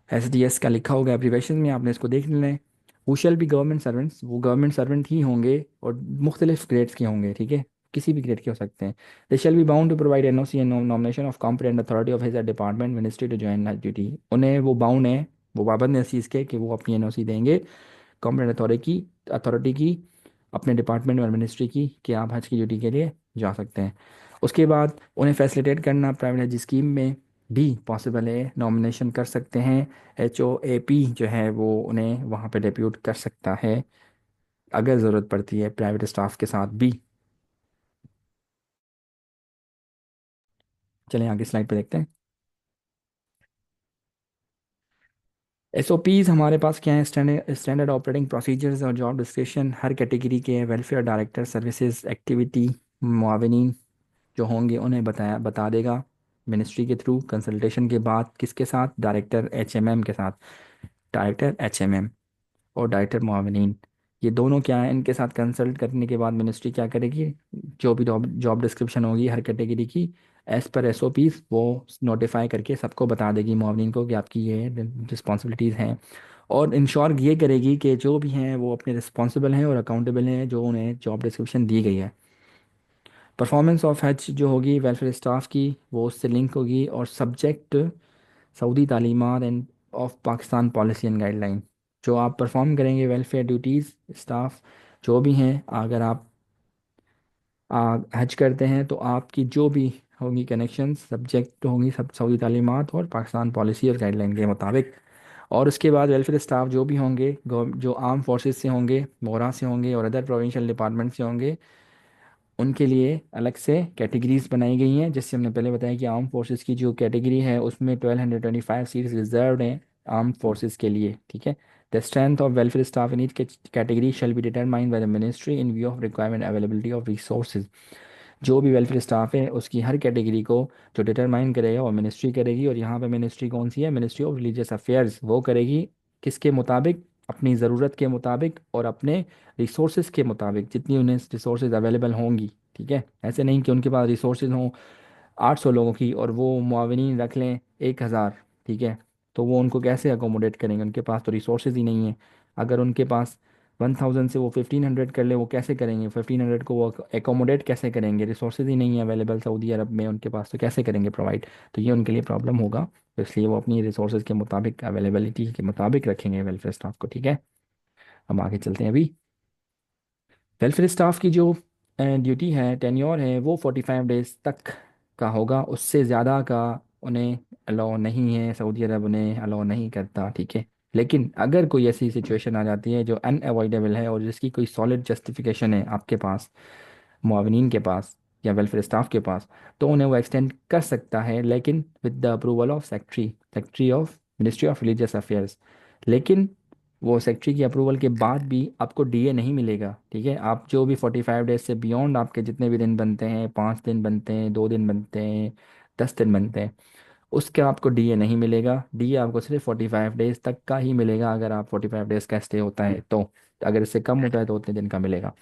SDS का लिखा होगा एप्लीकेशन में, आपने इसको देख लेना है। वो शैल भी गवर्नमेंट सर्वेंट्स, वो गवर्नमेंट सर्वेंट ही होंगे और मुख्तलिफ ग्रेड्स के होंगे, ठीक है, किसी भी ग्रेड के हो सकते हैं। They shall be bound to provide NOC and nomination of competent authority of his department ministry to join duty. उन्हें वो बाउंड है, वो पाबंद है इस चीज़ के कि वो अपनी NOC देंगे कॉम्पिटेंट अथॉरिटी की, अपने डिपार्टमेंट और मिनिस्ट्री की, कि आप हज की ड्यूटी के लिए जा सकते हैं। उसके बाद उन्हें फैसिलिटेट करना प्राइवेट हज स्कीम में भी पॉसिबल है, नॉमिनेशन कर सकते हैं। HOAP जो है वो उन्हें वहाँ पे डिप्यूट कर सकता है अगर ज़रूरत पड़ती है प्राइवेट स्टाफ के साथ भी। चलें आगे स्लाइड पे देखते हैं। SOPs हमारे पास क्या है, स्टैंडर्ड ऑपरेटिंग प्रोसीजर्स और जॉब डिस्क्रिप्शन हर कैटेगरी के वेलफेयर डायरेक्टर सर्विसेज एक्टिविटी मुआविनीन जो होंगे उन्हें बता देगा मिनिस्ट्री के थ्रू कंसल्टेशन के बाद, किसके साथ, डायरेक्टर HMM के साथ। डायरेक्टर HMM और डायरेक्टर मुआविनीन, ये दोनों क्या है, इनके साथ कंसल्ट करने के बाद मिनिस्ट्री क्या करेगी, जो भी जॉब जॉब डिस्क्रिप्शन होगी हर कैटेगरी की, एज पर SOPs वो नोटिफाई करके सबको बता देगी मुआविनीन को कि आपकी ये रिस्पॉन्सिबिलिटीज़ हैं। और इंश्योर ये करेगी कि जो भी हैं वो अपने रिस्पॉन्सिबल हैं और अकाउंटेबल हैं जो उन्हें जॉब डिस्क्रिप्शन दी गई है। परफॉर्मेंस ऑफ हज जो होगी वेलफेयर स्टाफ की, वो उससे लिंक होगी और सब्जेक्ट सऊदी तालीमात and of Pakistan policy and guideline. जो आप परफॉर्म करेंगे वेलफेयर ड्यूटीज़ स्टाफ जो भी हैं, अगर आप हज करते हैं तो आपकी जो भी होंगी कनेक्शन सब्जेक्ट होंगी सब सऊदी तालीमात और पाकिस्तान पॉलिसी और गाइडलाइन के मुताबिक। और उसके बाद वेलफेयर स्टाफ जो भी होंगे जो आर्म फोर्सेस से होंगे, मोरा से होंगे और अदर प्रोविंशियल डिपार्टमेंट से होंगे, उनके लिए अलग से कैटेगरीज बनाई गई हैं। जैसे हमने पहले बताया कि आर्म फोर्सेस की जो कैटेगरी है उसमें 1225 सीट्स रिजर्व्ड हैं आर्म फोर्सेस के लिए, ठीक है। The strength of welfare staff in each category shall be determined by the ministry in view of requirement availability of resources. जो भी वेलफेयर स्टाफ है उसकी हर कैटेगरी को जो डिटरमाइन करेगा वो मिनिस्ट्री करेगी। और यहाँ पे मिनिस्ट्री कौन सी है, मिनिस्ट्री ऑफ रिलीजियस अफेयर्स, वो करेगी किसके मुताबिक, अपनी ज़रूरत के मुताबिक और अपने रिसोर्सेज के मुताबिक, जितनी उन्हें रिसोर्सेज अवेलेबल होंगी, ठीक है। ऐसे नहीं कि उनके पास रिसोर्सेज हों 800 लोगों की और वो मुआविनीन रख लें 1000, ठीक है, तो वो उनको कैसे अकोमोडेट करेंगे, उनके पास तो रिसोर्सेज ही नहीं है। अगर उनके पास 1000 से वो 1500 कर ले, वो कैसे करेंगे, 1500 को वो एकोमोडेट कैसे करेंगे, रिसोर्सेज ही नहीं है अवेलेबल सऊदी अरब में उनके पास, तो कैसे करेंगे प्रोवाइड, तो ये उनके लिए प्रॉब्लम होगा। तो इसलिए वो अपनी रिसोर्सेज के मुताबिक अवेलेबिलिटी के मुताबिक रखेंगे वेलफेयर स्टाफ को, ठीक है। हम आगे चलते हैं अभी। वेलफेयर स्टाफ की जो ड्यूटी है, टेन्योर है, वो 45 डेज तक का होगा, उससे ज़्यादा का उन्हें अलाउ नहीं है, सऊदी अरब उन्हें अलाउ नहीं करता, ठीक है। लेकिन अगर कोई ऐसी सिचुएशन आ जाती है जो अनएवॉइडेबल है और जिसकी कोई सॉलिड जस्टिफिकेशन है आपके पास, मुआविनीन के पास या वेलफेयर स्टाफ के पास, तो उन्हें वो एक्सटेंड कर सकता है, लेकिन with the approval of secretary of ministry of religious affairs. लेकिन वो सेक्रेटरी की अप्रूवल के बाद भी आपको DA नहीं मिलेगा, ठीक है। आप जो भी 45 डेज से बियॉन्ड आपके जितने भी दिन बनते हैं, 5 दिन बनते हैं, 2 दिन बनते हैं, 10 दिन बनते हैं, उसका आपको DA नहीं मिलेगा। DA आपको सिर्फ 45 डेज तक का ही मिलेगा, अगर आप 45 डेज का स्टे होता है तो। अगर इससे कम होता है तो उतने दिन का मिलेगा।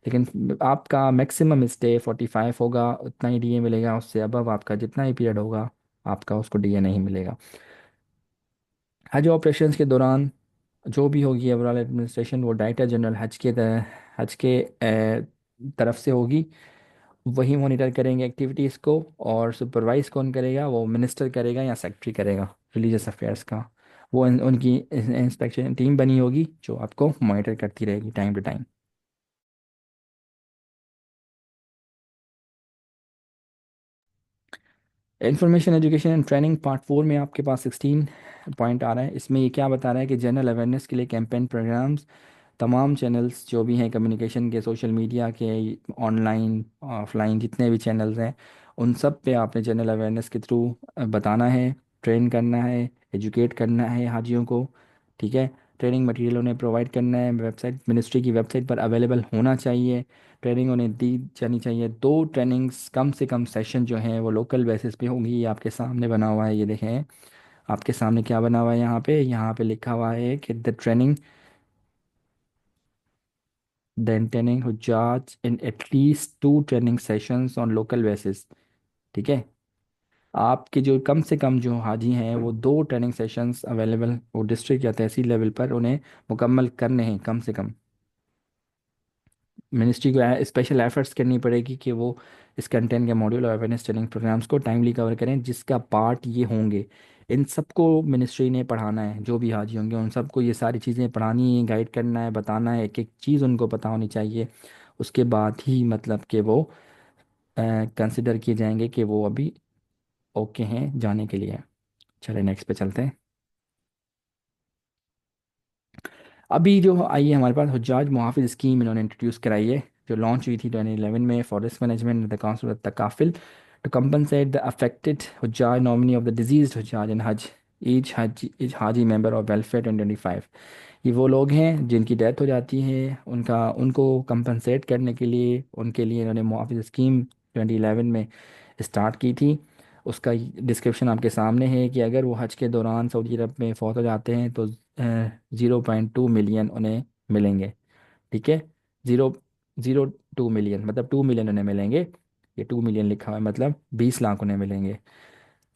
लेकिन आपका मैक्सिमम स्टे 45 होगा, उतना ही DA मिलेगा। उससे अबव आपका जितना ही पीरियड होगा आपका उसको DA नहीं मिलेगा। हज ऑपरेशंस के दौरान जो भी होगी ओवरऑल एडमिनिस्ट्रेशन वो डायरेक्टर जनरल हज के तरफ से होगी। वही मॉनिटर करेंगे एक्टिविटीज़ को। और सुपरवाइज कौन करेगा, वो मिनिस्टर करेगा या सेक्रेटरी करेगा रिलीजियस अफेयर्स का। वो उनकी इंस्पेक्शन टीम बनी होगी जो आपको मॉनिटर करती रहेगी time to time. Information education and training part 4 में आपके पास 16 पॉइंट आ रहा है। इसमें ये क्या बता रहा है कि जनरल अवेयरनेस के लिए कैंपेन प्रोग्राम्स, तमाम चैनल्स जो भी हैं कम्युनिकेशन के, सोशल मीडिया के, ऑनलाइन ऑफलाइन जितने भी चैनल्स हैं, उन सब पे आपने जनरल अवेयरनेस के थ्रू बताना है, ट्रेन करना है, एजुकेट करना है हाजियों को। ठीक है। ट्रेनिंग मटेरियल उन्हें प्रोवाइड करना है, वेबसाइट मिनिस्ट्री की वेबसाइट पर अवेलेबल होना चाहिए। ट्रेनिंग उन्हें दी जानी चाहिए। 2 ट्रेनिंग्स कम से कम सेशन जो हैं वो लोकल बेसिस पे होंगी। ये आपके सामने बना हुआ है, ये देखें आपके सामने क्या बना हुआ है। यहाँ पे लिखा हुआ है कि द ट्रेनिंग हुज्जाज in at least 2 training sessions on local basis. ठीक है। आपके जो कम से कम जो हाजी हैं वो 2 ट्रेनिंग सेशंस अवेलेबल, वो डिस्ट्रिक्ट या तहसील लेवल पर उन्हें मुकम्मल करने हैं कम से कम। मिनिस्ट्री को स्पेशल एफर्ट्स करनी पड़ेगी कि वो इस कंटेंट के मॉड्यूल और अवेयरनेस ट्रेनिंग प्रोग्राम्स को टाइमली कवर करें, जिसका पार्ट ये होंगे। इन सबको मिनिस्ट्री ने पढ़ाना है, जो भी हाजी होंगे उन सबको ये सारी चीज़ें पढ़ानी है, गाइड करना है, बताना है, एक एक चीज़ उनको पता होनी चाहिए। उसके बाद ही मतलब कि वो कंसिडर किए जाएंगे कि वो अभी ओके हैं जाने के लिए। चले नेक्स्ट पे चलते हैं। अभी जो आई है हमारे पास हुज्जाज मुहाफिज स्कीम, इन्होंने इंट्रोड्यूस कराई है, जो लॉन्च हुई थी 2011 में for risk management the council of तकाफिल टू कंपनसेट द अफेक्टेड हुज्जाज नॉमिनी ऑफ द डिजीज हुज्जाज इन हज ईच हाजी मेंबर ऑफ वेलफेयर 2025। ये वो लोग हैं जिनकी डेथ हो जाती है, उनका उनको कंपनसेट करने के लिए उनके लिए इन्होंने मुआफ़िज स्कीम 2011 में स्टार्ट की थी। उसका डिस्क्रिप्शन आपके सामने है कि अगर वो हज के दौरान सऊदी अरब में फौत हो जाते हैं तो 0.2 मिलियन उन्हें मिलेंगे। ठीक है। ज़ीरो 0.2 मिलियन मतलब 2 मिलियन उन्हें मिलेंगे। ये 2 मिलियन लिखा हुआ है मतलब 20 लाख उन्हें मिलेंगे।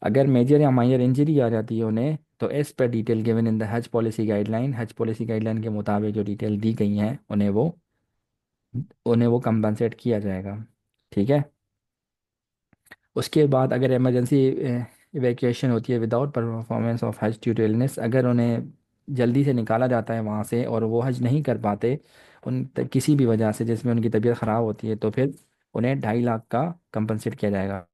अगर मेजर या माइनर इंजरी आ जाती है उन्हें, तो as per detail given in the Hajj policy guideline के मुताबिक जो डिटेल दी गई हैं उन्हें वो कंपनसेट किया जाएगा। ठीक है। उसके बाद अगर इमरजेंसी इवैक्यूएशन होती है विदाउट परफॉर्मेंस ऑफ हज ड्यू टू इलनेस, अगर उन्हें जल्दी से निकाला जाता है वहाँ से और वो हज नहीं कर पाते किसी भी वजह से जिसमें उनकी तबीयत ख़राब होती है, तो फिर उन्हें 2.5 लाख का कंपनसेट किया जाएगा।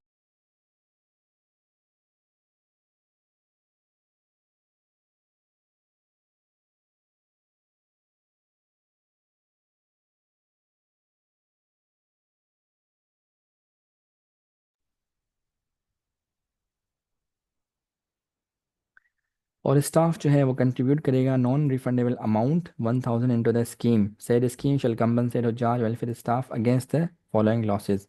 और स्टाफ जो है वो कंट्रीब्यूट करेगा non refundable amount 1,000 into the scheme. Said scheme shall compensate हुज्जाज welfare staff against the following losses.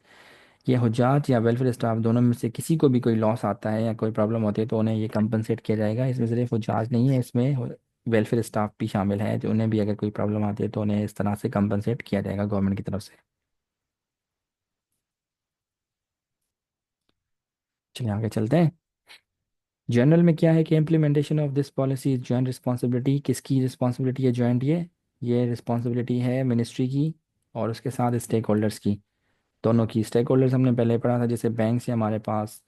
ये हुज्जाज या वेलफेयर स्टाफ दोनों में से किसी को भी कोई लॉस आता है या कोई प्रॉब्लम होती है तो उन्हें ये कंपनसेट किया जाएगा। इसमें सिर्फ हुज्जाज नहीं है, इसमें वेलफेयर स्टाफ भी शामिल है, जो उन्हें भी अगर कोई प्रॉब्लम आती है तो उन्हें इस तरह से कंपनसेट किया जाएगा गवर्नमेंट की तरफ से। चलिए आगे चलते हैं। जनरल में क्या है कि implementation of this policy is joint responsibility. किसकी रिस्पॉन्सिबिलिटी है जॉइंट? ये रिस्पॉन्सिबिलिटी है मिनिस्ट्री की और उसके साथ स्टेक होल्डर्स की। दोनों की। स्टेक होल्डर्स हमने पहले पढ़ा था, जैसे बैंक से हमारे पास,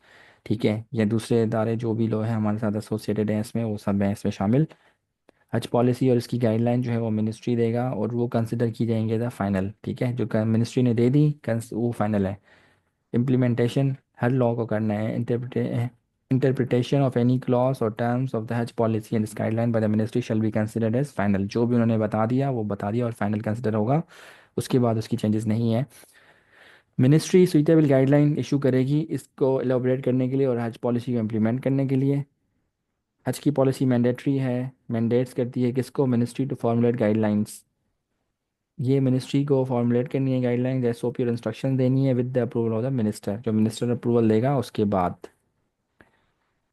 ठीक है, या दूसरे इदारे जो भी लोग हैं हमारे साथ एसोसिएटेड हैं इसमें, वो सब हैं इसमें शामिल। हज पॉलिसी और इसकी गाइडलाइन जो है वो मिनिस्ट्री देगा और वो कंसिडर की जाएंगे द फाइनल। ठीक है। जो मिनिस्ट्री ने दे दी वो फाइनल है। इम्प्लीमेंटेशन हर लॉ को करना है। इंटरप्रिटेशन ऑफ एनी क्लॉज और terms of the Hajj policy and guideline by the ministry shall be considered as final. जो भी उन्होंने बता दिया वो बता दिया और फाइनल कंसिडर होगा। उसके बाद उसकी चेंजेस नहीं है। मिनिस्ट्री सुइटेबल गाइडलाइन इशू करेगी इसको एलोबरेट करने के लिए और हज पॉलिसी को इम्प्लीमेंट करने के लिए। हज की पॉलिसी मैंडेटरी है, मैंडेट्स करती है किसको? Ministry to formulate guidelines. ये मिनिस्ट्री को फॉर्मुलेट करनी है गाइडलाइंस, एसओपी और इंस्ट्रक्शन देनी है with the approval of the minister. जो मिनिस्टर अप्रूवल देगा उसके बाद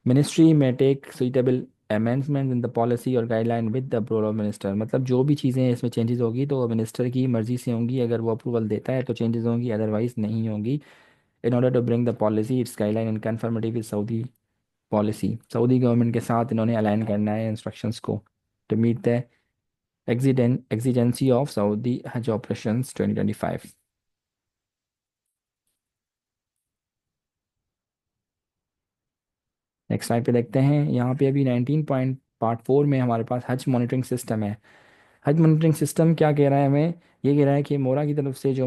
मिनिस्ट्री में take suitable amendment in the policy और guideline with the approval of minister. मतलब जो भी चीज़ें इसमें चेंजेस होगी तो वो मिनिस्टर की मर्ज़ी से होंगी। अगर वो अप्रूवल देता है तो चेंजेस होंगी, अदरवाइज नहीं होंगी। In order to bring the policy its guideline in conformity with Saudi policy. Saudi government के साथ इन्होंने अलाइन करना है इंस्ट्रक्शंस को to meet the exigency of Saudi Hajj operations 2025। Next slide पे देखते हैं, यहाँ पे अभी 19 पॉइंट पार्ट 4 में हमारे पास हज मॉनिटरिंग सिस्टम है। हज मॉनिटरिंग सिस्टम क्या कह रहा है हमें? ये कह रहा है कि मोरा की तरफ से जो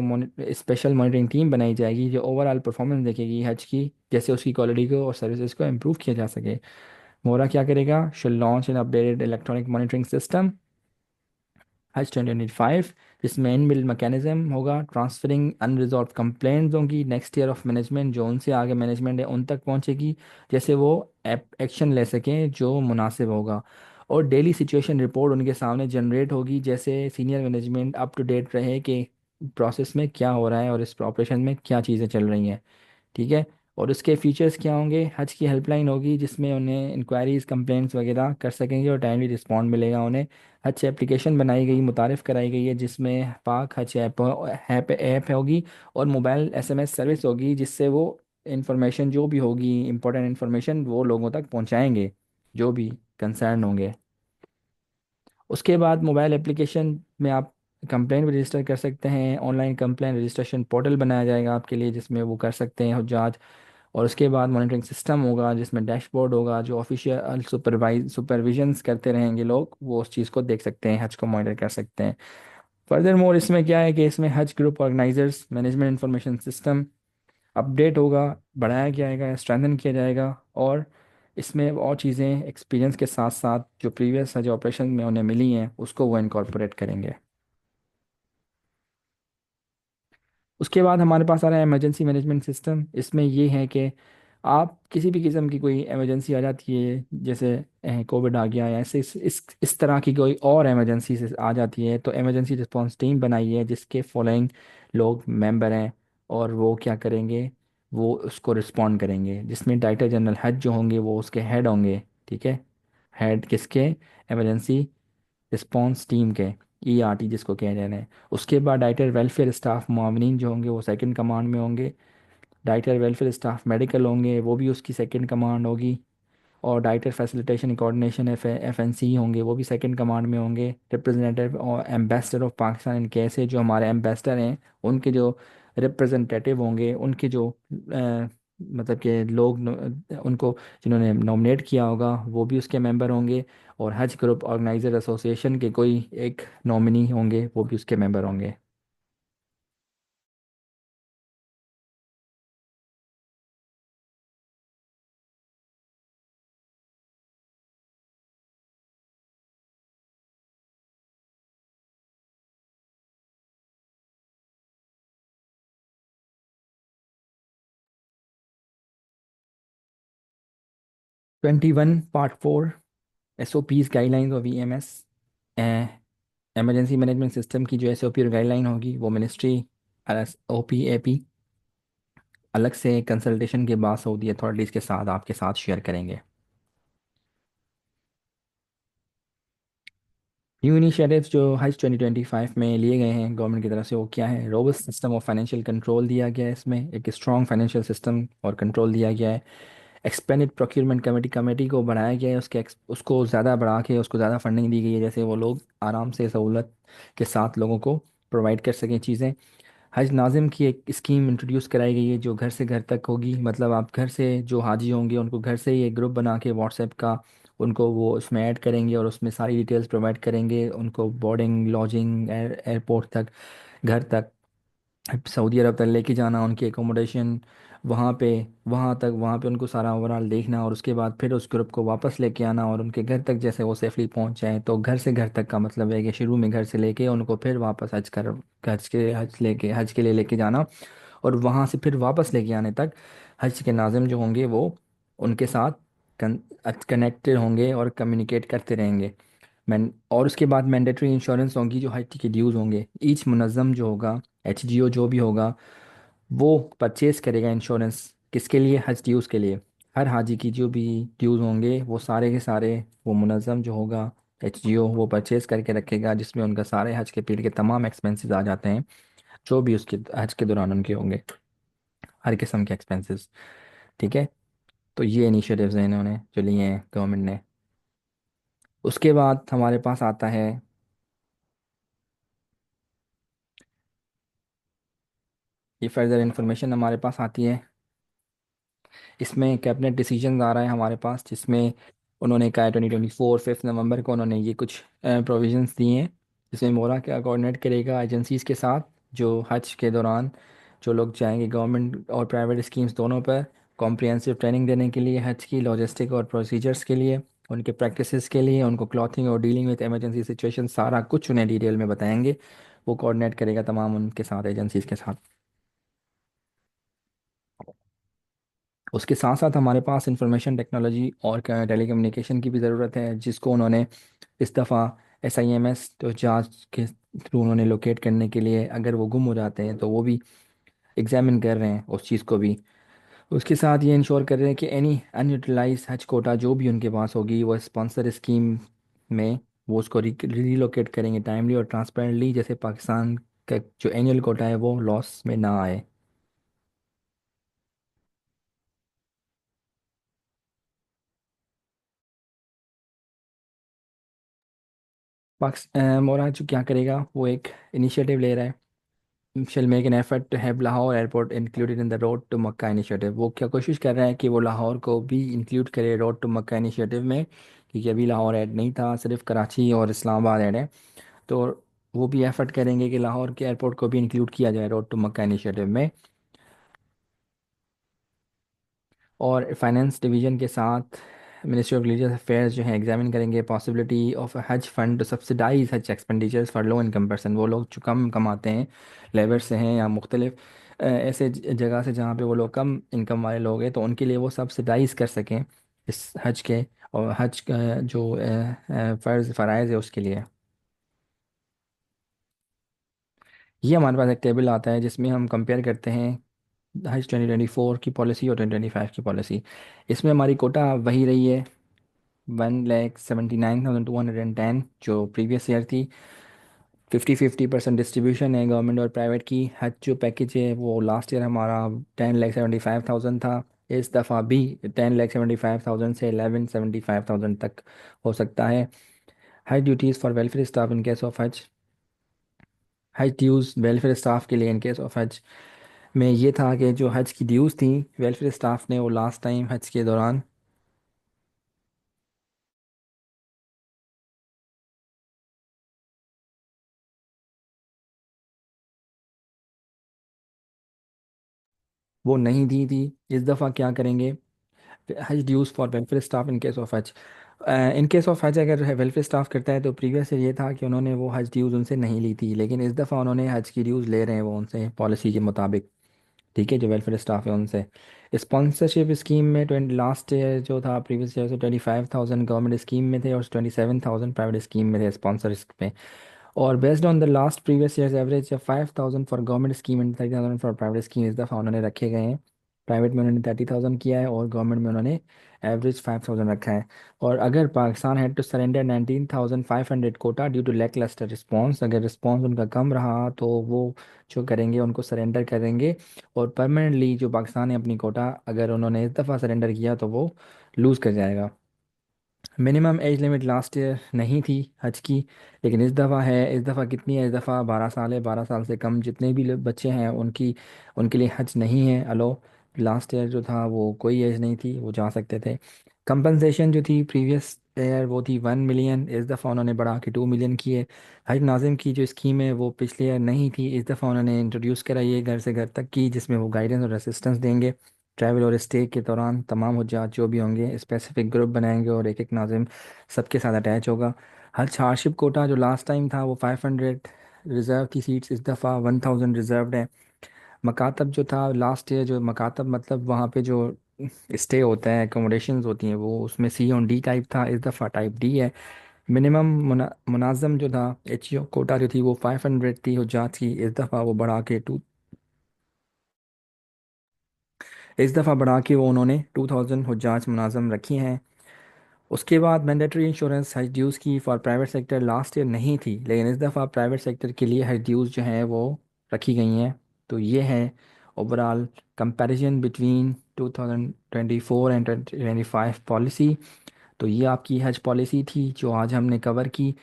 स्पेशल मॉनिटरिंग टीम बनाई जाएगी जो ओवरऑल परफॉर्मेंस देखेगी हज की, जैसे उसकी क्वालिटी को और सर्विसेज को इम्प्रूव किया जा सके। मोरा क्या करेगा? Should launch N updated electronic monitoring system हज 2025, जिसमें इन बिल्ड मैकेनिज्म होगा ट्रांसफरिंग अनरिजॉल्व कंप्लेंट्स होंगी नेक्स्ट ईयर ऑफ मैनेजमेंट, जो उनसे आगे मैनेजमेंट है उन तक पहुंचेगी, जैसे वो एक्शन ले सकें जो मुनासिब होगा। और डेली सिचुएशन रिपोर्ट उनके सामने जनरेट होगी, जैसे senior management up to date रहे कि प्रोसेस में क्या हो रहा है और इस ऑपरेशन में क्या चीज़ें चल रही हैं। ठीक है। और उसके फीचर्स क्या होंगे? हज की हेल्पलाइन होगी जिसमें उन्हें इंक्वायरीज कंप्लेंट्स वगैरह कर सकेंगे और टाइमली रिस्पॉन्ड मिलेगा उन्हें। हज एप्लीकेशन बनाई गई, मुतारिफ़ कराई गई है, जिसमें पाक हज ऐप होगी और मोबाइल एसएमएस सर्विस होगी, जिससे वो इंफॉर्मेशन जो भी होगी इंपॉर्टेंट इंफॉर्मेशन वो लोगों तक पहुंचाएंगे जो भी कंसर्न होंगे। उसके बाद मोबाइल एप्लीकेशन में आप कंप्लेंट भी रजिस्टर कर सकते हैं। ऑनलाइन कंप्लेंट रजिस्ट्रेशन पोर्टल बनाया जाएगा आपके लिए, जिसमें वो कर सकते हैं जांच। और उसके बाद मॉनिटरिंग सिस्टम होगा जिसमें डैशबोर्ड होगा, जो ऑफिशियल सुपरविजन्स करते रहेंगे लोग वो उस चीज़ को देख सकते हैं, हज को मॉनिटर कर सकते हैं। फर्दर मोर इसमें क्या है कि इसमें Hajj group organisers management information system update होगा, बढ़ाया जाएगा, स्ट्रेंथन किया जाएगा। और इसमें और चीज़ें एक्सपीरियंस के साथ साथ जो प्रीवियस हज ऑपरेशन में उन्हें मिली हैं उसको वो इनकॉर्पोरेट करेंगे। उसके बाद हमारे पास आ रहा है इमरजेंसी मैनेजमेंट सिस्टम। इसमें ये है कि आप किसी भी किस्म की कोई इमरजेंसी आ जाती है, जैसे कोविड आ गया या ऐसे इस तरह की कोई और इमरजेंसी से आ जाती है, तो इमरजेंसी रिस्पांस टीम बनाई है जिसके फॉलोइंग लोग मेंबर हैं। और वो क्या करेंगे? वो उसको रिस्पॉन्ड करेंगे, जिसमें डायरेक्टर जनरल हज जो होंगे वो उसके हेड होंगे। ठीक है। हेड किसके? इमरजेंसी रिस्पॉन्स टीम के, ईआरटी जिसको कह रहे हैं। उसके बाद डाइटर वेलफेयर स्टाफ मुआवनीन जो होंगे वो सेकंड कमांड में होंगे। डाइटर वेलफेयर स्टाफ मेडिकल होंगे, वो भी उसकी सेकंड कमांड होगी। और डाइटर फैसिलिटेशन कोऑर्डिनेशन एफएनसी होंगे, वो भी सेकंड कमांड में होंगे। रिप्रेजेंटेटिव और एम्बेसडर ऑफ पाकिस्तान इन कैसे, जो हमारे एम्बेसडर हैं उनके जो रिप्रेजेंटेटिव होंगे, उनके जो मतलब कि लोग उनको जिन्होंने नॉमिनेट किया होगा वो भी उसके मेंबर होंगे। और हज ग्रुप ऑर्गेनाइजर एसोसिएशन के कोई एक नॉमिनी होंगे, वो भी उसके मेंबर होंगे। 21 पार्ट 4 एसओपीज गाइडलाइंस और वीएमएस। इमरजेंसी मैनेजमेंट सिस्टम की जो एसओपी और गाइडलाइन होगी वो मिनिस्ट्री ओपी एपी अलग से कंसल्टेशन के बाद सऊदी अथॉरिटीज़ के साथ आपके साथ शेयर करेंगे। न्यू इनिशिएटिव्स जो हज 2025 में लिए गए हैं गवर्नमेंट की तरफ से, वो क्या है? Robust system of financial control दिया गया है, इसमें एक स्ट्रॉन्ग फाइनेंशियल सिस्टम और कंट्रोल दिया गया है। एक्सपेंडिड प्रोक्यूरमेंट कमेटी को बढ़ाया गया है, उसको ज़्यादा बढ़ा के उसको ज़्यादा फंडिंग दी गई है, जैसे वो लोग आराम से सहूलत के साथ लोगों को प्रोवाइड कर सकें चीज़ें। हज नाजिम की एक स्कीम इंट्रोड्यूस कराई गई है जो घर से घर तक होगी, मतलब आप घर से जो हाजी होंगे उनको घर से ही एक ग्रुप बना के व्हाट्सएप का उनको वो उसमें ऐड करेंगे और उसमें सारी डिटेल्स प्रोवाइड करेंगे उनको, बोर्डिंग लॉजिंग एयरपोर्ट तक, घर तक, सऊदी अरब तक लेके जाना, उनकी एकोमोडेशन वहाँ पे, वहाँ पे उनको सारा ओवरऑल देखना, और उसके बाद फिर उस ग्रुप को वापस लेके आना और उनके घर तक जैसे वो सेफली पहुँच जाए। तो घर से घर तक का मतलब है कि शुरू में घर से लेके उनको फिर वापस हज के लिए लेके जाना, और वहाँ से फिर वापस लेके आने तक हज के नाज़िम जो होंगे वो उनके साथ कनेक्टेड होंगे और कम्युनिकेट करते रहेंगे। मैन और उसके बाद मैंडेटरी इंश्योरेंस होंगी जो हज के ड्यूज़ होंगे। ईच मुनज़्ज़म जो होगा, एचजीओ जो भी होगा, वो परचेज करेगा इंश्योरेंस किसके लिए? हज ड्यूज़ के लिए। हर हाजी की जो भी ड्यूज़ होंगे वो सारे के सारे वो मुनज़्ज़म जो होगा एचजीओ वो परचेज करके रखेगा, जिसमें उनका सारे हज के पीरियड के तमाम एक्सपेंसेस आ जाते हैं जो भी उसके हज के दौरान उनके होंगे, हर किस्म के एक्सपेंसेस। ठीक है। तो ये इनिशिएटिव्स हैं इन्होंने जो लिए हैं गवर्नमेंट ने। उसके बाद हमारे पास आता है, ये फर्दर इंफॉर्मेशन हमारे पास आती है। इसमें कैबिनेट डिसीजन आ रहा है हमारे पास, जिसमें उन्होंने कहा है 2024 5 नवंबर को उन्होंने ये कुछ प्रोविजंस दिए हैं, जिसमें मोरा क्या कोऑर्डिनेट करेगा एजेंसीज़ के साथ जो हज के दौरान जो लोग जाएंगे गवर्नमेंट और प्राइवेट स्कीम्स दोनों पर कॉम्प्रिहेंसिव ट्रेनिंग देने के लिए हज की लॉजिस्टिक और प्रोसीजर्स के लिए, उनके प्रैक्टिसेस के लिए, उनको क्लॉथिंग और डीलिंग विद इमरजेंसी सिचुएशन सारा कुछ उन्हें डिटेल में बताएंगे। वो कोऑर्डिनेट करेगा तमाम उनके साथ एजेंसीज़ के साथ। उसके साथ साथ हमारे पास इंफॉर्मेशन टेक्नोलॉजी और टेलीकम्युनिकेशन की भी ज़रूरत है, जिसको उन्होंने इस दफ़ा SIMS तो जांच के थ्रू उन्होंने लोकेट करने के लिए, अगर वो गुम हो जाते हैं तो वो भी एग्जामिन कर रहे हैं उस चीज़ को भी। उसके साथ ये इंश्योर कर रहे हैं कि एनी अनयूटिलाइज हज कोटा जो भी उनके पास होगी वो स्पॉन्सर स्कीम में वो उसको रीलोकेट करेंगे टाइमली और ट्रांसपेरेंटली, जैसे पाकिस्तान का जो एनुअल कोटा है वो लॉस में ना आए। पाकिस्तान मोरा जो क्या करेगा, वो एक इनिशिएटिव ले रहा है, shall make an effort to have Lahore airport included in the road to Mecca initiative. वो क्या कोशिश कर रहा है कि वो लाहौर को भी इंक्लूड करे रोड टू मक्का इनिशिएटिव में, क्योंकि अभी लाहौर ऐड नहीं था, सिर्फ कराची और इस्लामाबाद ऐड है। तो वो भी एफर्ट करेंगे कि लाहौर के एयरपोर्ट को भी इंक्लूड किया जाए रोड टू मक्का इनिशिएटिव में। और फाइनेंस डिवीजन के साथ मिनिस्ट्री ऑफ रिलीजियस अफेयर्स जो है एग्जामिन करेंगे पॉसिबिलिटी ऑफ हज फंड टू सब्सिडाइज हज expenditures for low income person. वो लोग जो कम कमाते हैं, लेबर से हैं या मुख्तलिफ ऐसे जगह से जहाँ पे वो लोग कम इनकम वाले लोग हैं, तो उनके लिए वो सब्सिडाइज कर सकें इस हज के, और हज का जो फ़र्ज़ फ़राइज़ है उसके लिए। ये हमारे पास एक टेबल आता है जिसमें हम कंपेयर करते हैं हज 2024 की पॉलिसी और 2025 की पॉलिसी। इसमें हमारी कोटा वही रही है, 1,79,210 जो प्रीवियस ईयर थी। 50-50% डिस्ट्रीब्यूशन है गवर्नमेंट और प्राइवेट की। हज जो पैकेज है वो लास्ट ईयर हमारा 10,75,000 था, इस दफ़ा भी 10,75,000 से 11,75,000 तक हो सकता है। हज duties for welfare staff in case of हज, हज ड्यूज़ वेलफेयर स्टाफ के लिए इन केस ऑफ हज में ये था कि जो हज की ड्यूज़ थी वेलफेयर स्टाफ ने वो लास्ट टाइम हज के दौरान वो नहीं दी थी। इस दफ़ा क्या करेंगे, Hajj dues for welfare staff in case of Hajj, in case of हज अगर वेलफेयर स्टाफ करता है तो प्रीवियस ये था कि उन्होंने वो हज ड्यूज़ उनसे नहीं ली थी, लेकिन इस दफ़ा उन्होंने हज की ड्यूज़ ले रहे हैं वो उनसे पॉलिसी के मुताबिक। ठीक है, जो वेलफेयर स्टाफ है उनसे स्पॉन्सरशिप स्कीम में 20 लास्ट ईयर जो था प्रीवियस ईयर से 25,000 गवर्नमेंट स्कीम में थे और 27,000 प्राइवेट स्कीम में थे स्पॉन्सर में। और based on the last previous years average 5,000 for government scheme and 30,000 for private scheme इस दफ़ा उन्होंने रखे गए हैं। प्राइवेट में उन्होंने 30,000 किया है और गवर्नमेंट में उन्होंने एवरेज 5,000 रखा है। और अगर Pakistan had to surrender 19,500 quota due to lacklustre response, अगर रिस्पॉन्स उनका कम रहा तो वो जो करेंगे उनको सरेंडर करेंगे। और परमानेंटली जो पाकिस्तान है अपनी कोटा अगर उन्होंने इस दफ़ा सरेंडर किया तो वो लूज़ कर जाएगा। Minimum age limit last year नहीं थी हज की, लेकिन इस दफ़ा है। इस दफ़ा कितनी है, इस दफ़ा 12 साल है। 12 साल से कम जितने भी बच्चे हैं उनकी उनके लिए हज नहीं है अलो। लास्ट ईयर जो था वो कोई एज नहीं थी, वो जा सकते थे। कंपनसेशन जो थी प्रीवियस ईयर वो थी 1 मिलियन, इस दफ़ा उन्होंने बढ़ा के 2 मिलियन की है। हज नाजिम की जो स्कीम है वो पिछले ईयर नहीं थी, इस दफ़ा उन्होंने इंट्रोड्यूस कराई है घर से घर तक की, जिसमें वो गाइडेंस और असिस्टेंस देंगे। ट्रैवल और स्टे के दौरान तमाम हुज्जाज जो भी होंगे स्पेसिफिक ग्रुप बनाएंगे और एक एक नाजिम सबके साथ अटैच होगा। हज हार्डशिप कोटा जो लास्ट टाइम था वो 500 रिज़र्व थी सीट्स, इस दफ़ा 1,000 रिज़र्व्ड है। मकातब जो था लास्ट ईयर, जो मकातब मतलब वहाँ पे जो स्टे होता है एकोमोडेशंस होती हैं वो उसमें C और D टाइप था, इस दफ़ा टाइप D है। मिनिमम मुनाजम जो था HO कोटा जो थी वो 500 थी हुज्जाज की, इस दफ़ा वो बढ़ा के टू इस दफ़ा बढ़ा के वो उन्होंने 2,000 हुज्जाज मुनाजम रखी हैं। उसके बाद मैंडेटरी इंश्योरेंस हज ड्यूज़ की for private sector last year नहीं थी, लेकिन इस दफ़ा प्राइवेट सेक्टर के लिए हज ड्यूज़ जो हैं वो रखी गई हैं। तो ये है overall comparison between 2024 and 2025 policy. तो ये आपकी हज पॉलिसी थी जो आज हमने कवर की।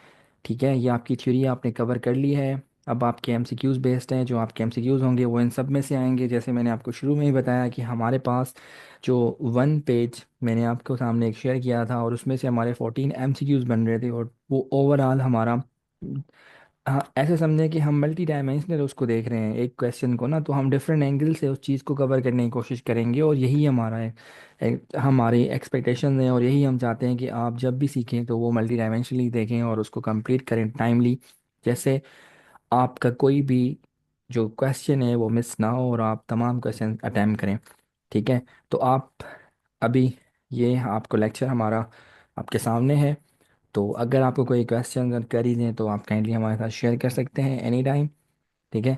ठीक है, ये आपकी थ्योरी आपने कवर कर ली है। अब आपके एमसीक्यूज़ बेस्ड हैं, जो आपके एमसीक्यूज़ होंगे वो इन सब में से आएंगे। जैसे मैंने आपको शुरू में ही बताया कि हमारे पास जो 1 पेज मैंने आपको सामने एक शेयर किया था, और उसमें से हमारे 14 एमसीक्यूज़ बन रहे थे, और वो ओवरऑल हमारा, हाँ, ऐसे समझें कि हम मल्टी डायमेंशनल उसको देख रहे हैं एक क्वेश्चन को ना, तो हम डिफरेंट एंगल से उस चीज़ को कवर करने की कोशिश करेंगे, और यही हमारा है, हमारी एक्सपेक्टेशन है, और यही हम चाहते हैं कि आप जब भी सीखें तो वो मल्टी डायमेंशनली देखें और उसको कंप्लीट करें टाइमली। जैसे आपका कोई भी जो क्वेश्चन है वो मिस ना हो, और आप तमाम क्वेश्चन अटैम्प्ट करें। ठीक है। तो आप अभी, ये आपको लेक्चर हमारा आपके सामने है, तो अगर आपको कोई क्वेश्चन अगर क्वेरीज हैं तो आप काइंडली हमारे साथ शेयर कर सकते हैं एनी टाइम। ठीक है।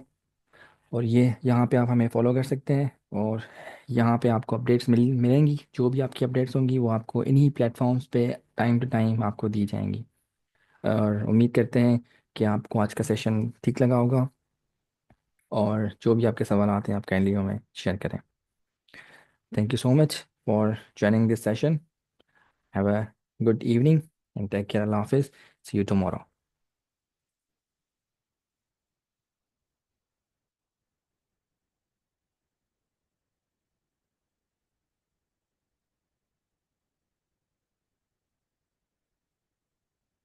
और ये यहाँ पे आप हमें फॉलो कर सकते हैं, और यहाँ पे आपको अपडेट्स मिलेंगी, जो भी आपकी अपडेट्स होंगी वो आपको इन्हीं प्लेटफॉर्म्स पे टाइम टू टाइम आपको दी जाएंगी। और उम्मीद करते हैं कि आपको आज का सेशन ठीक लगा होगा, और जो भी आपके सवाल आते हैं आप काइंडली हमें शेयर करें। Thank you so much for joining this session. Have a good evening and take care. अल्लाह हाफिज़। See you tomorrow.